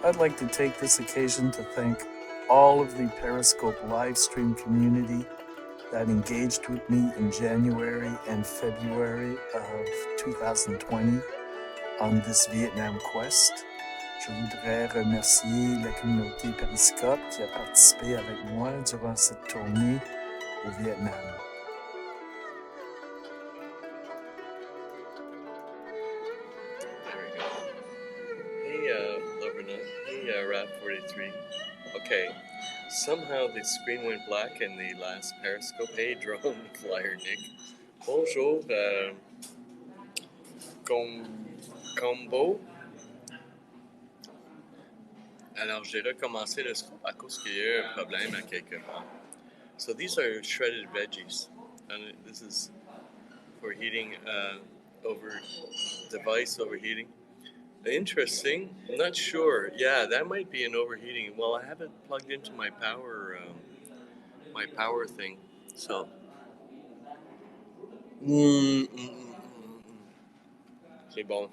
I'd like to take this occasion to thank all of the Periscope Livestream community that engaged with me in January and February of 2020 on this Vietnam quest. Je voudrais remercier la communauté Periscope qui a participé avec moi durant cette tournée au Vietnam. There we go. Hey, Lovernut. Hey, Rap43. Okay, somehow the screen went black in the last Periscope. Hey, Drone Flyer Nick. Bonjour, Combo. Alors, j'ai recommencé le scoop à cause qu'il y a eu un problème à quelque part. So these are shredded veggies, and this is for heating device overheating. Interesting. I'm not sure. Yeah, that might be an overheating. Well, I haven't plugged into my power thing. So. C'est bon.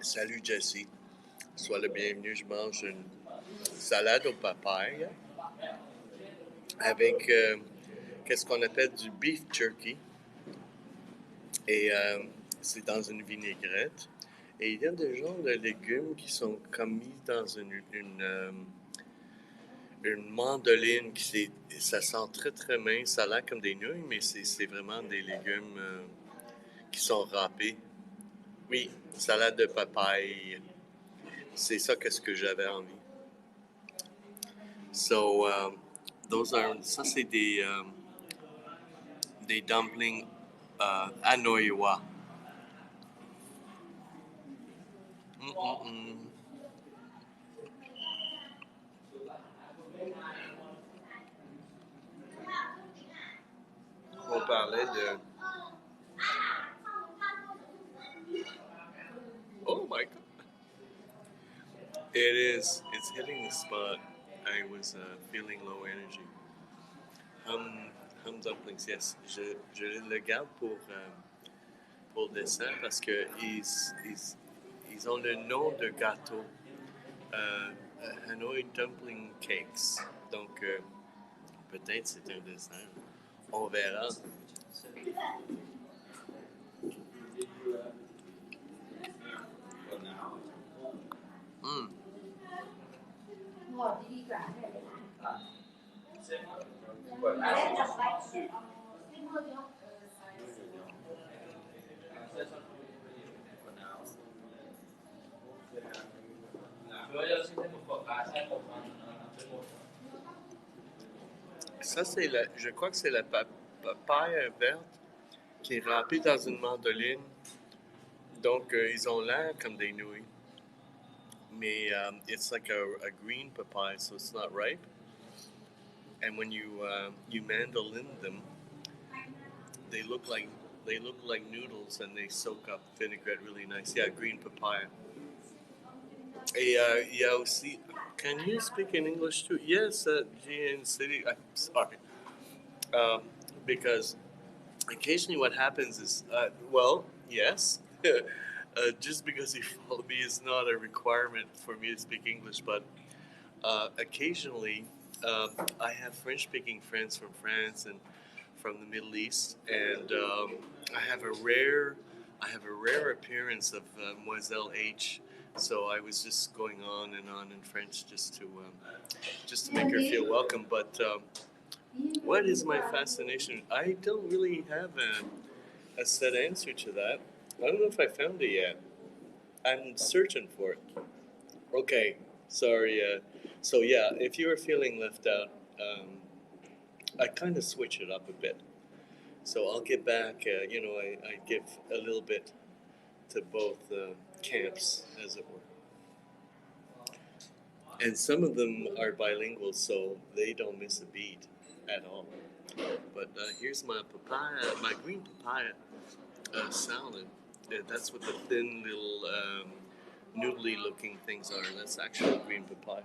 Salut Jesse. Sois le bienvenu. Je mange une salade au papaye avec qu'est-ce qu'on appelle du beef jerky. Et c'est dans une vinaigrette. Et il y a des genres de légumes qui sont comme mis dans une mandoline. Ça sent très très mince. Ça a l'air comme des nouilles, mais c'est vraiment des légumes qui sont râpés. Oui, salade de papaye. C'est ça qu'est-ce que j'avais envie. So, ça c'est des dumplings hanoïois. On parlait de... Oh my god. It's hitting the spot. I was feeling low energy. Hum dumplings, yes. Je le garde pour dessert parce que ils ont le nom de gâteau. Hanoi Dumpling Cakes. Donc, peut-être c'est un dessert. On verra. Ça, je crois que c'est la papaye verte qui est râpée dans une mandoline. Donc, ils ont l'air comme des nouilles. Mais it's like a green papaya, so it's not ripe. And when you mandolin them, they look like noodles and they soak up vinaigrette really nice. Yeah, green papaya. Et il y a aussi... Can you speak in English too? Yes, GN City. I'm sorry. Because occasionally what happens is, well, yes. Just because you follow me is not a requirement for me to speak English, but occasionally I have French-speaking friends from France and from the Middle East, and I have a rare appearance of Mademoiselle H. So I was just going on in French just to make her feel welcome. But what is my fascination? I don't really have a set answer to that. I don't know if I found it yet. I'm searching for it. Okay, sorry. So yeah, if you're feeling left out, I kind of switch it up a bit. So I'll get back. I give a little bit to both camps, as it were. And some of them are bilingual, so they don't miss a beat at all. But here's my papaya, my green papaya salad. That's what the thin little noodly-looking things are. That's actually green papaya.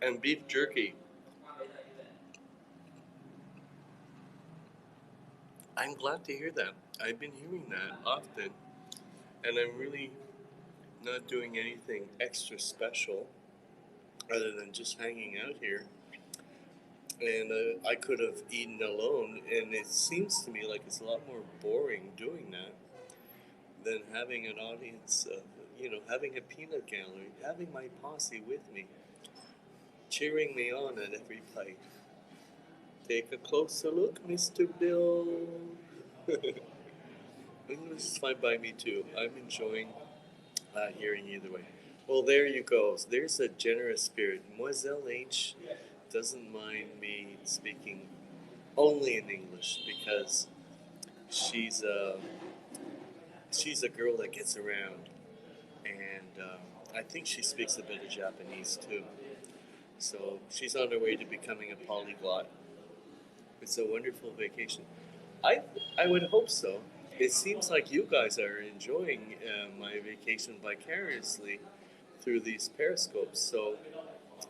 And beef jerky. I'm glad to hear that. I've been hearing that often, and I'm really not doing anything extra special other than just hanging out here. And I could have eaten alone, and it seems to me like it's a lot more boring doing that than having an audience, having a peanut gallery, having my posse with me, cheering me on at every bite. Take a closer look, Mr. Bill. English is fine by me too. I'm enjoying hearing either way. Well, there you go. There's a generous spirit. Moiselle H doesn't mind me speaking only in English because she's a girl that gets around, and I think she speaks a bit of Japanese too. So she's on her way to becoming a polyglot. It's a wonderful vacation. I would hope so. It seems like you guys are enjoying my vacation vicariously through these periscopes. So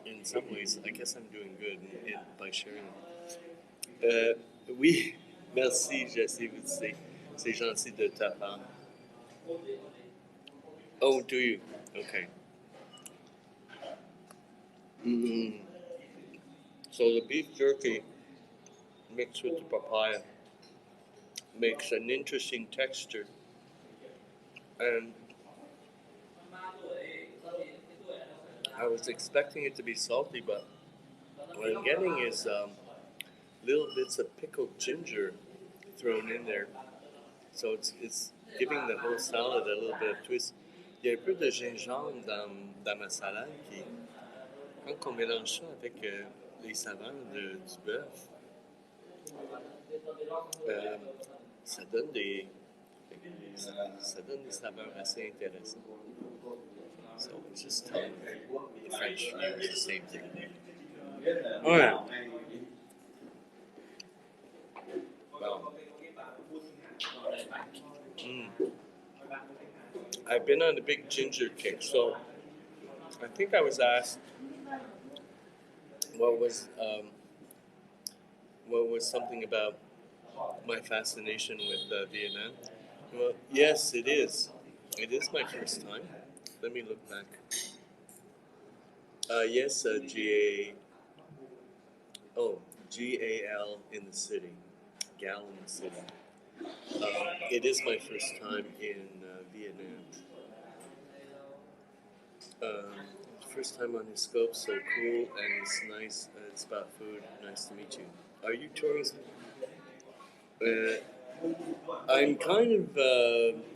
in some ways, I guess I'm doing good by sharing them. Oui, merci, Jessie. C'est gentil de ta part. Oh, do you? Okay. Mm-hmm. So the beef jerky mixed with the papaya makes an interesting texture. And I was expecting it to be salty, but what I'm getting is little bits of pickled ginger thrown in there. So it's giving the whole salad a little bit of twist. Il y a un peu de gingembre dans ma salade qui, quand on mélange ça avec les saveurs du bœuf, euh, ça donne des ça donne des saveurs assez intéressantes. So it's just telling the French viewers the same thing. Oh yeah. Wow. I've been on a big ginger kick, so I think I was asked what was something about my fascination with Vietnam. Well, yes, it is. It is my first time. Let me look back. Yes, GAL in the city, Gal in the city. It is my first time in Vietnam. First time on his scope, so cool, and it's nice. It's about food. Nice to meet you. Are you touring? I'm kind of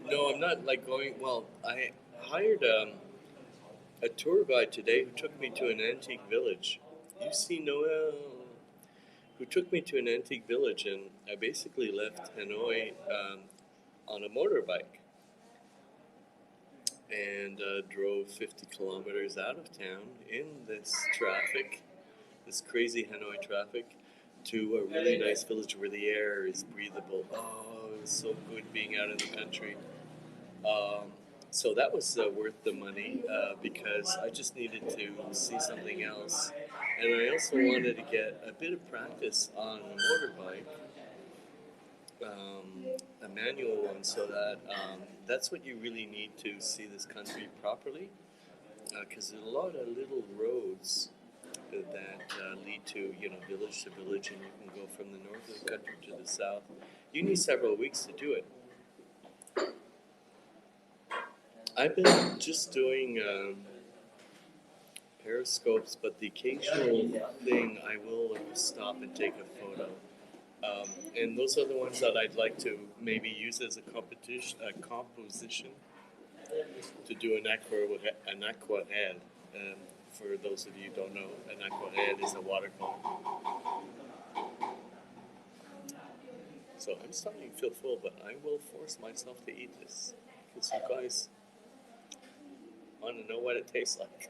no, I'm not like going. Well, I hired a tour guide today who took me to an antique village. You see Noel, who took me to an antique village, and I basically left Hanoi on a motorbike and drove 50 kilometers out of town in this traffic, this crazy Hanoi traffic, to a really nice village where the air is breathable. Oh, it was so good being out in the country. So that was worth the money because I just needed to see something else. And I also wanted to get a bit of practice on a motorbike, a manual one, so that that's what you really need to see this country properly. Because there's a lot of little roads that lead to village to village, and you can go from the north of the country to the south. You need several weeks to do it. I've been just doing periscopes, but the occasional thing I will stop and take a photo. And those are the ones that I'd like to maybe use as a composition to do an aquarelle. For those of you who don't know, an aquarelle is a watercolor. So I'm starting to feel full, but I will force myself to eat this because you guys want to know what it tastes like.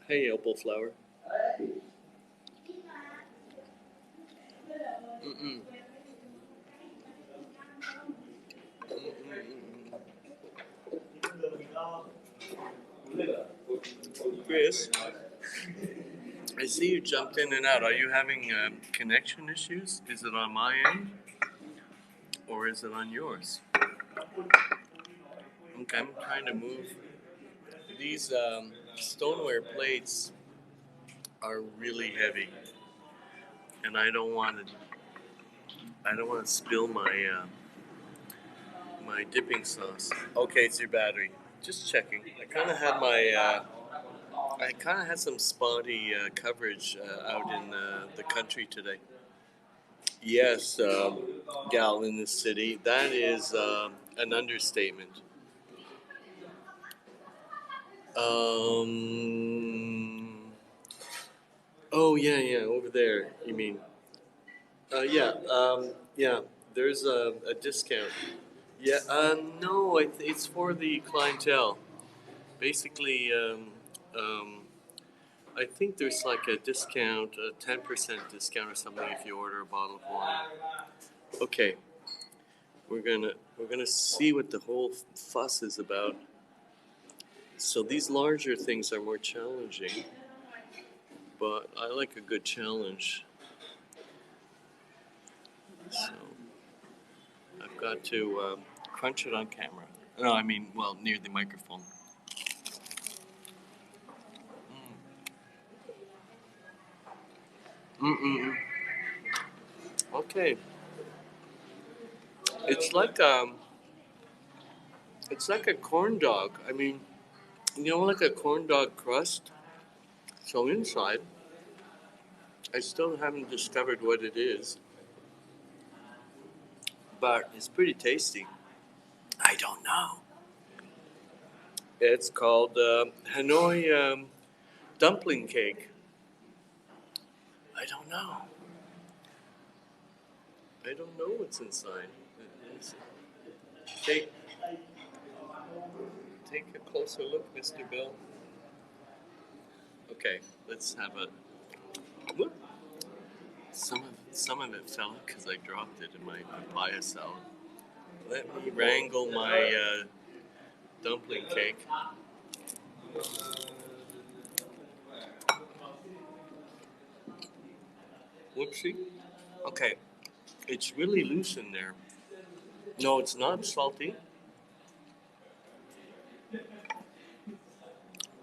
Hey, elbow flower. Mm-mm. Chris, I see you jumped in and out. Are you having connection issues? Is it on my end or is it on yours? Okay, I'm trying to move. These stoneware plates are really heavy, and I don't want to. I don't want to spill my dipping sauce. Okay, it's your battery. Just checking. I kind of had I kind of had some spotty coverage out in the country today. Yes, gal in the city. That is an understatement. Um. Oh yeah, over there. You mean? Yeah. Yeah. There's a discount. Yeah. No, it's for the clientele. Basically, I think there's like a discount, a 10% discount or something if you order a bottle of wine. Okay, we're gonna see what the whole fuss is about. So these larger things are more challenging, but I like a good challenge. So I've got to crunch it on camera. No, I mean, well, near the microphone. Mm-mm. Okay, it's like it's like a corn dog. I mean, you know, like a corn dog crust. So inside, I still haven't discovered what it is, but it's pretty tasty. I don't know. It's called Hanoi dumpling cake. I don't know. I don't know what's inside. Take take a closer look, Mr. Bill. Okay, let's have a. Whoop. Some of it fell because I dropped it in my papaya salad. Let me wrangle my dumpling cake. Whoopsie. Okay, it's really loose in there. No, it's not salty.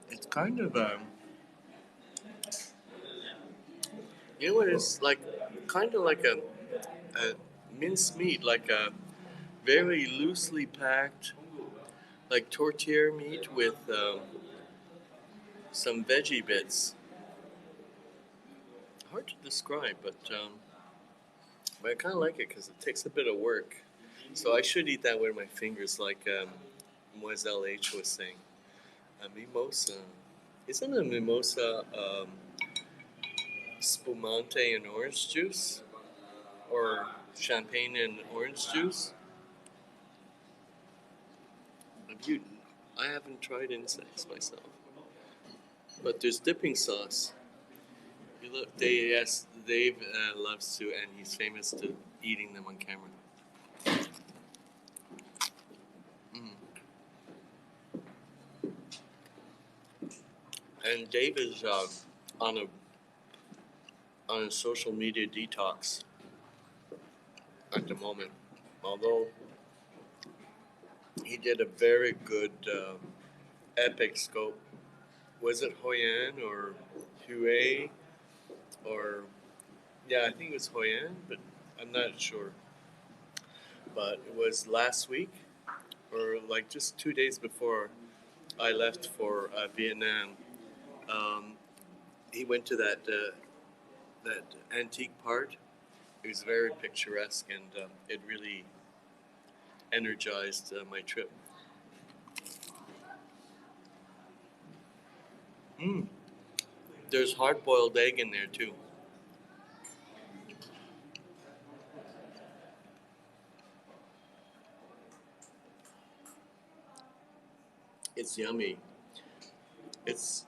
It's kind of you know what it's like, kind of like a minced meat, like a very loosely packed, like tortilla meat with some veggie bits. Hard to describe, but I kind of like it because it takes a bit of work. So I should eat that with my fingers, like Moiselle H was saying. A mimosa. Isn't a mimosa spumante and orange juice? Or champagne and orange juice? Have you? I haven't tried insects myself. But there's dipping sauce. You look, yes, Dave loves to, and he's famous to eating them on camera. Mm. And Dave is on a social media detox at the moment. Although he did a very good epic scope. Was it Hoi An or Hue or yeah, I think it was Hoi An, but I'm not sure. But it was last week or like just 2 days before I left for Vietnam. Um, he went to that antique part. It was very picturesque, and it really energized my trip. Mm. There's hard-boiled egg in there too. It's yummy. It's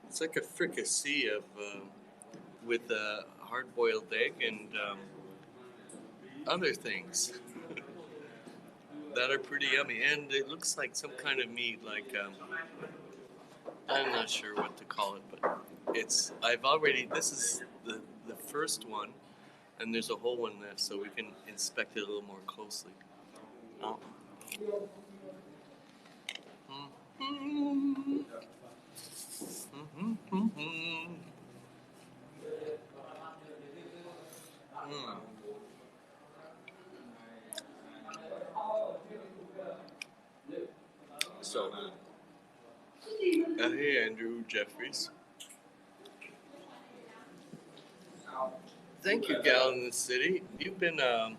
it's like a fricassee of with a hard-boiled egg and other things that are pretty yummy. And it looks like some kind of meat, like I'm not sure what to call it, but I've already, this is the first one, and there's a whole one left, so we can inspect it a little more closely. Oh. Mm. So, hey Andrew Jeffries. Thank you, gal in the city. You've been a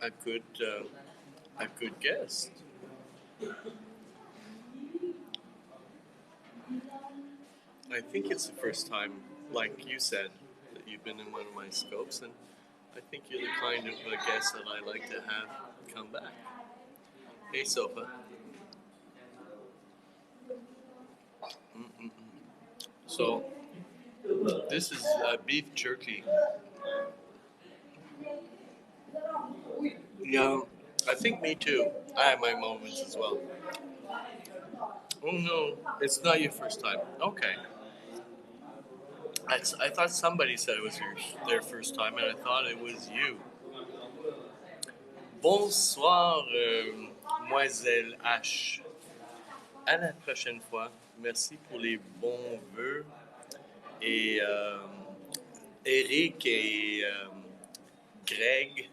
a good guest. I think it's the first time, like you said, that you've been in one of my scopes, and I think you're the kind of a guest that I like to have come back. Hey, Sofa. Mm-mm-mm. So, this is beef jerky. Yeah, I think me too. I have my moments as well. Oh no, it's not your first time. Okay. I thought somebody said it was their first time, and I thought it was you. Bonsoir, Moiselle H. À la prochaine fois. Merci pour les bons vœux. Et Eric et Greg,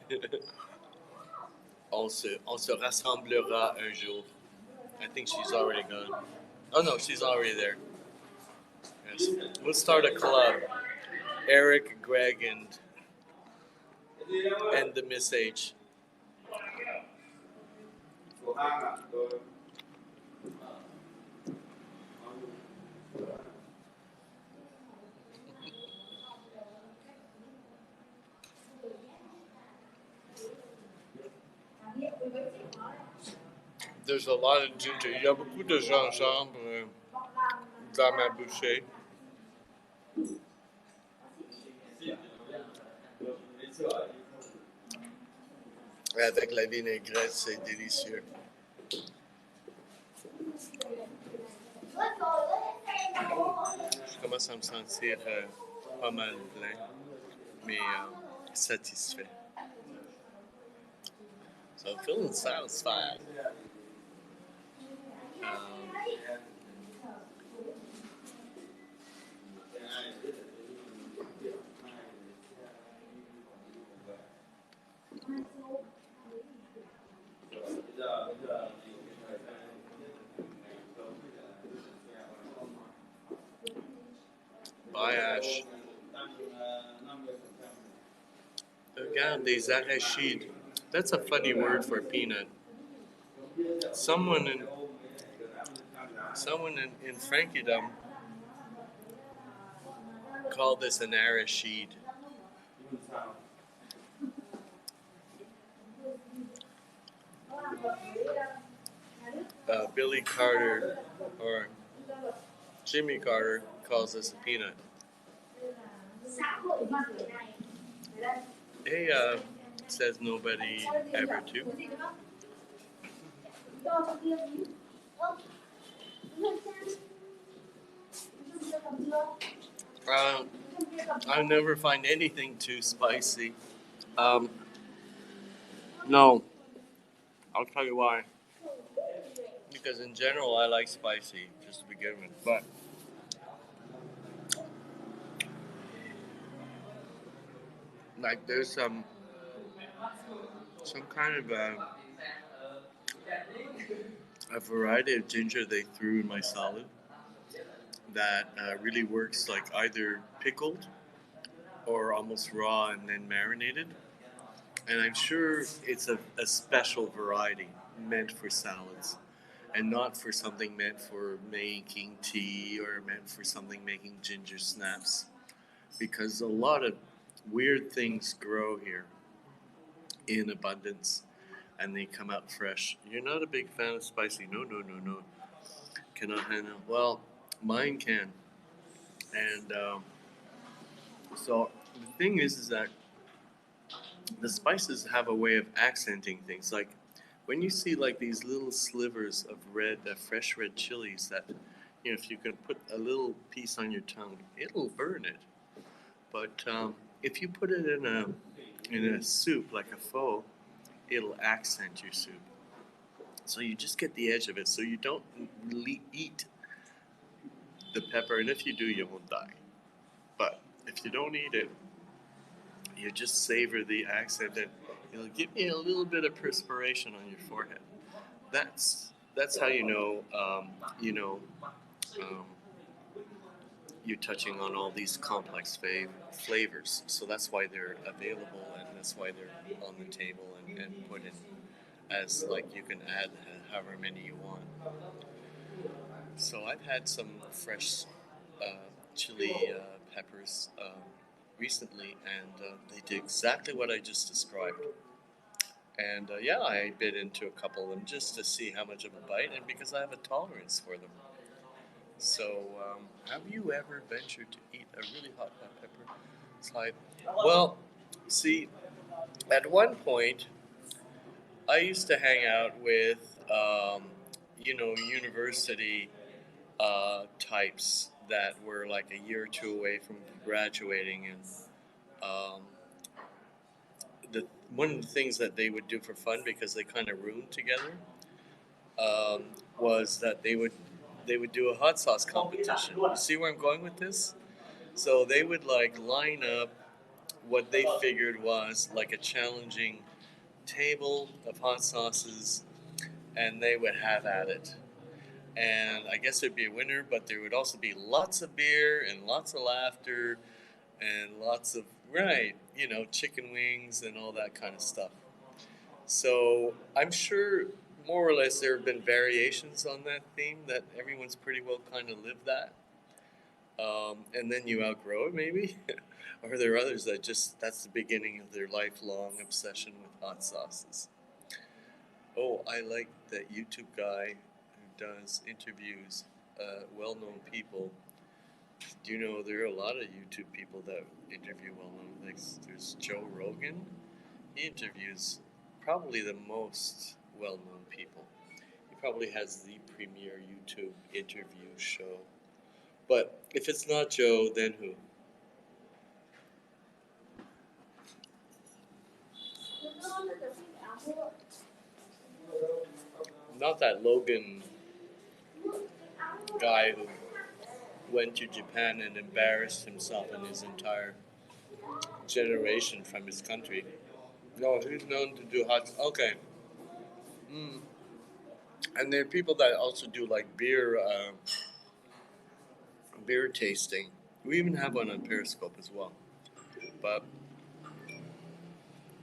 on se rassemblera un jour. I think she's already gone. Oh no, she's already there. Yes. We'll start a club. Eric, Greg, and the Miss H. There's a lot of ginger. Il y a beaucoup de gingembre dans ma bouchée. Avec la vinaigrette, c'est délicieux. Je commence à me sentir pas mal plein, mais satisfait. So I'm feeling satisfied. Bye, Ash. Regarde, des arachides. That's a funny word for peanut. Someone in Frankiedom called this an arachide. Billy Carter or Jimmy Carter calls this a peanut. Hey, says nobody ever to. I never find anything too spicy. No, I'll tell you why. Because in general, I like spicy just to begin with, but like there's some kind of a variety of ginger they threw in my salad that really works, like either pickled or almost raw and then marinated. And I'm sure it's a special variety meant for salads and not for something meant for making tea or meant for something making ginger snaps, because a lot of weird things grow here in abundance and they come out fresh. You're not a big fan of spicy? No. Cannot handle. Well, mine can. And so the thing is that the spices have a way of accenting things. Like when you see like these little slivers of red, fresh red chilies that, if you can put a little piece on your tongue, it'll burn it. But if you put it in a soup like a pho, it'll accent your soup. So you just get the edge of it, so you don't eat the pepper, and if you do, you won't die. But if you don't eat it, you just savor the accent, and it'll give you a little bit of perspiration on your forehead. That's how um, you're touching on all these complex flavors. So that's why they're available, and that's why they're on the table and put in as, like, you can add however many you want. So I've had some fresh chili peppers recently, and they did exactly what I just described. And I bit into a couple of them just to see how much of a bite, and because I have a tolerance for them. So, have you ever ventured to eat a really hot pepper? It's like, well, see, at one point, I used to hang out with, university types that were like a year or two away from graduating, and um, one of the things that they would do for fun, because they kind of roomed together, was that they would do a hot sauce competition. You see where I'm going with this? So they would like line up what they figured was like a challenging table of hot sauces, and they would have at it. And I guess there'd be a winner, but there would also be lots of beer and lots of laughter and lots of, right, chicken wings and all that kind of stuff. So I'm sure more or less there have been variations on that theme, that everyone's pretty well kind of lived that. And then you outgrow it, maybe. Or are there others that that's the beginning of their lifelong obsession with hot sauces? Oh, I like that YouTube guy who does interviews, well-known people. Do you know there are a lot of YouTube people that interview well-known? Like, there's Joe Rogan. He interviews probably the most well-known people. He probably has the premier YouTube interview show. But if it's not Joe, then who? Not that Logan guy who went to Japan and embarrassed himself and his entire generation from his country. No, he's known to do hot. Okay. And there are people that also do like beer tasting. We even have one on Periscope as well. But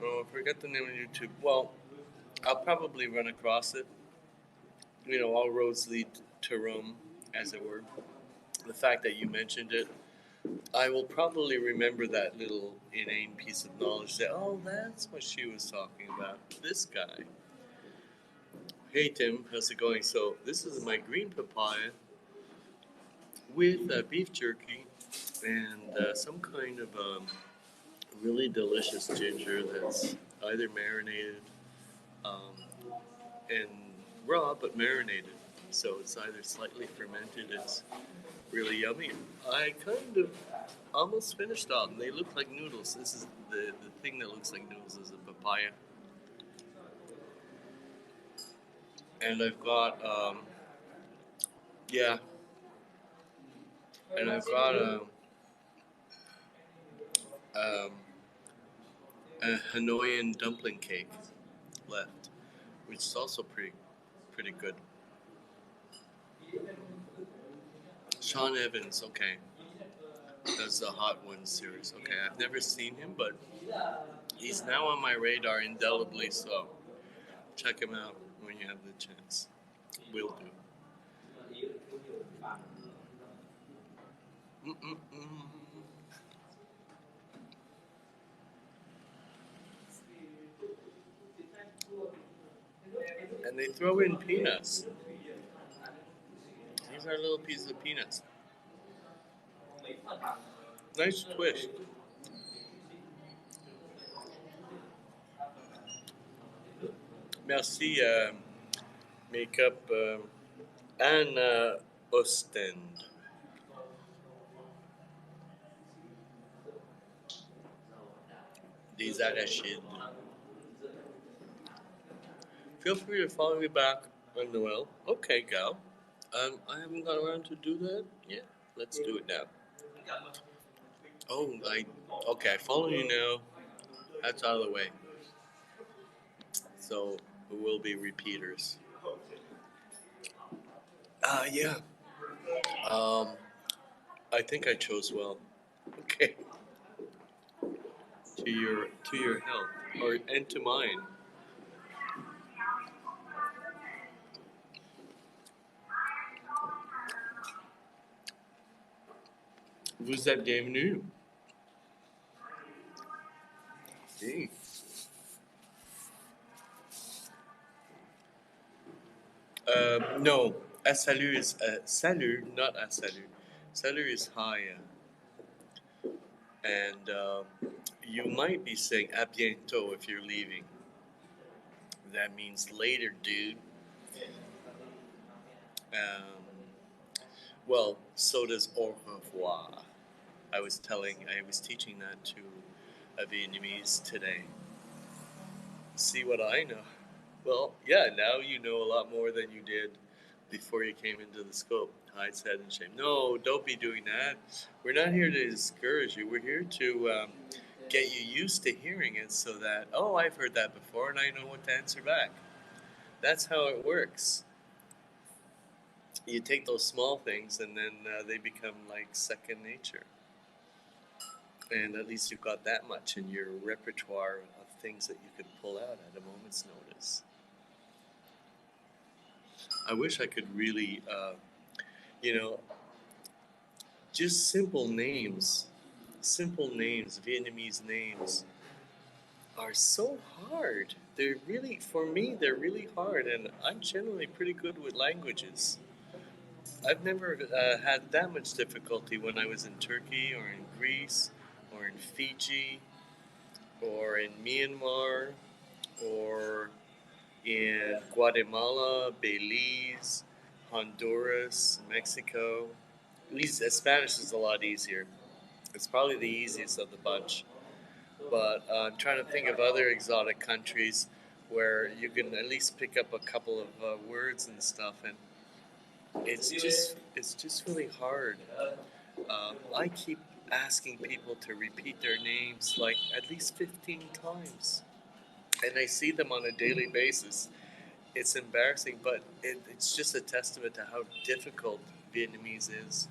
I forget the name of YouTube. Well, I'll probably run across it. All roads lead to Rome, as it were. The fact that you mentioned it, I will probably remember that little inane piece of knowledge that, oh, that's what she was talking about. This guy. Hey, Tim, how's it going? So this is my green papaya with beef jerky and some kind of really delicious ginger that's either marinated and raw, but marinated. So it's either slightly fermented. It's really yummy. I kind of almost finished off. They look like noodles. This is the thing that looks like noodles is a papaya. And I've got, and I've got a Hanoian dumpling cake left, which is also pretty good. Sean Evans, okay, does the Hot Ones series. Okay, I've never seen him, but he's now on my radar indelibly, so check him out when you have the chance. Will do. And they throw in peanuts. These are little pieces of peanuts. Nice twist. Merci, Makeup Anna Ostend. Des arachides. Feel free to follow me back on Noel. Okay, gal. I haven't got around to do that yet. Let's do it now. Oh, I follow you now. That's out of the way. So we will be repeaters. Yeah. Um, I think I chose well. Okay. To your health, and to mine. Vous êtes bienvenue. Okay. No, à salut is salut, not à salut. Salut is hi, and you might be saying à bientôt if you're leaving. That means later, dude. Well, so does au revoir. I was teaching that to a Vietnamese today. See what I know. Well, yeah, now you know a lot more than you did before you came into the scope. Hide, sad, and shame. No, don't be doing that. We're not here to discourage you. We're here to get you used to hearing it so that, oh, I've heard that before and I know what to answer back. That's how it works. You take those small things and then they become like second nature. And at least you've got that much in your repertoire of things that you could pull out at a moment's notice. I wish I could really, just simple names, Vietnamese names, are so hard. They're really, for me, they're really hard, and I'm generally pretty good with languages. I've never had that much difficulty when I was in Turkey or in Greece or in Fiji or in Myanmar or in Guatemala, Belize, Honduras, Mexico. At least Spanish is a lot easier. It's probably the easiest of the bunch. But I'm trying to think of other exotic countries where you can at least pick up a couple of words and stuff, and it's just really hard. I keep asking people to repeat their names like at least 15 times, and I see them on a daily basis. It's embarrassing, but it's just a testament to how difficult Vietnamese is.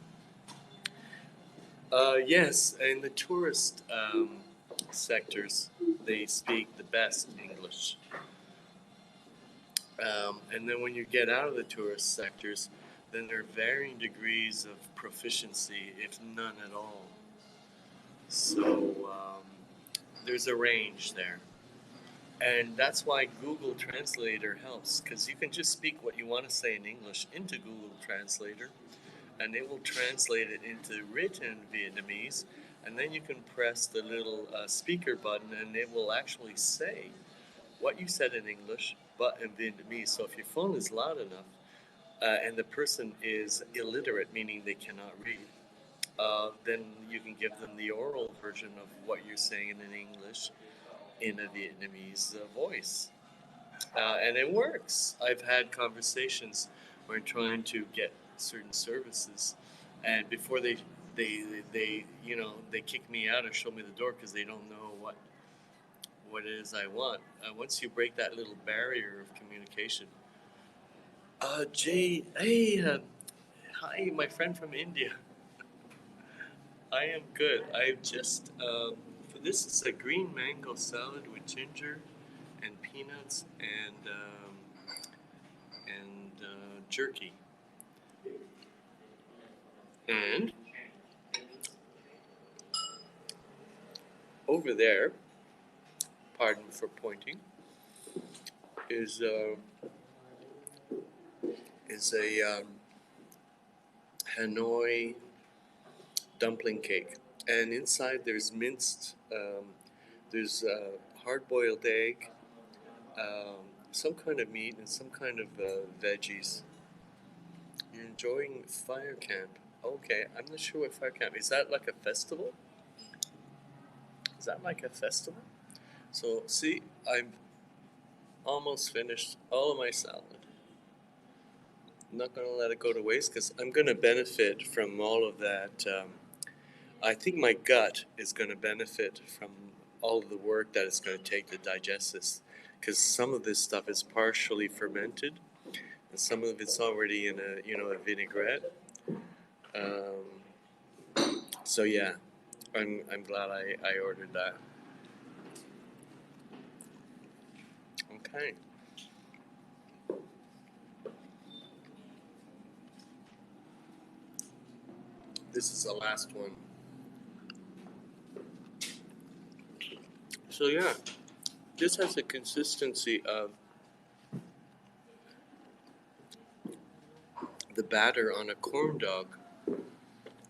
Yes, in the tourist sectors, they speak the best English. And then when you get out of the tourist sectors, then there are varying degrees of proficiency, if none at all. So there's a range there. And that's why Google Translator helps, because you can just speak what you want to say in English into Google Translator, and it will translate it into written Vietnamese, and then you can press the little speaker button, and it will actually say what you said in English, but in Vietnamese. So if your phone is loud enough, and the person is illiterate, meaning they cannot read, then you can give them the oral version of what you're saying in English in a Vietnamese voice. And it works. I've had conversations where I'm trying to get certain services, and before they kick me out or show me the door because they don't know what it is I want. Once you break that little barrier of communication, Jay, hey, hi, my friend from India. I am good. I've just this is a green mango salad with ginger and peanuts and jerky. And over there, pardon for pointing, is a Hanoi dumpling cake, and inside there's minced, there's hard-boiled egg, some kind of meat and some kind of veggies. You're enjoying fire camp. Okay, I'm not sure what fire camp is. That like a festival? Is that like a festival? So see, I'm almost finished all of my salad. I'm not gonna let it go to waste because I'm gonna benefit from all of that. I think my gut is gonna benefit from all of the work that it's gonna take to digest this, because some of this stuff is partially fermented, and some of it's already in a vinaigrette. So yeah, I'm glad I ordered that. Okay. This is the last one. So yeah, this has a consistency of the batter on a corn dog,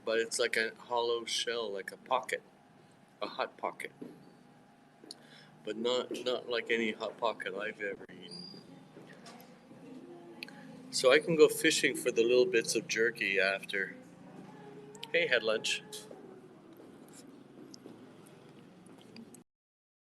but it's like a hollow shell, like a pocket, a hot pocket, but not like any hot pocket I've ever eaten. So I can go fishing for the little bits of jerky after. Hey, had lunch.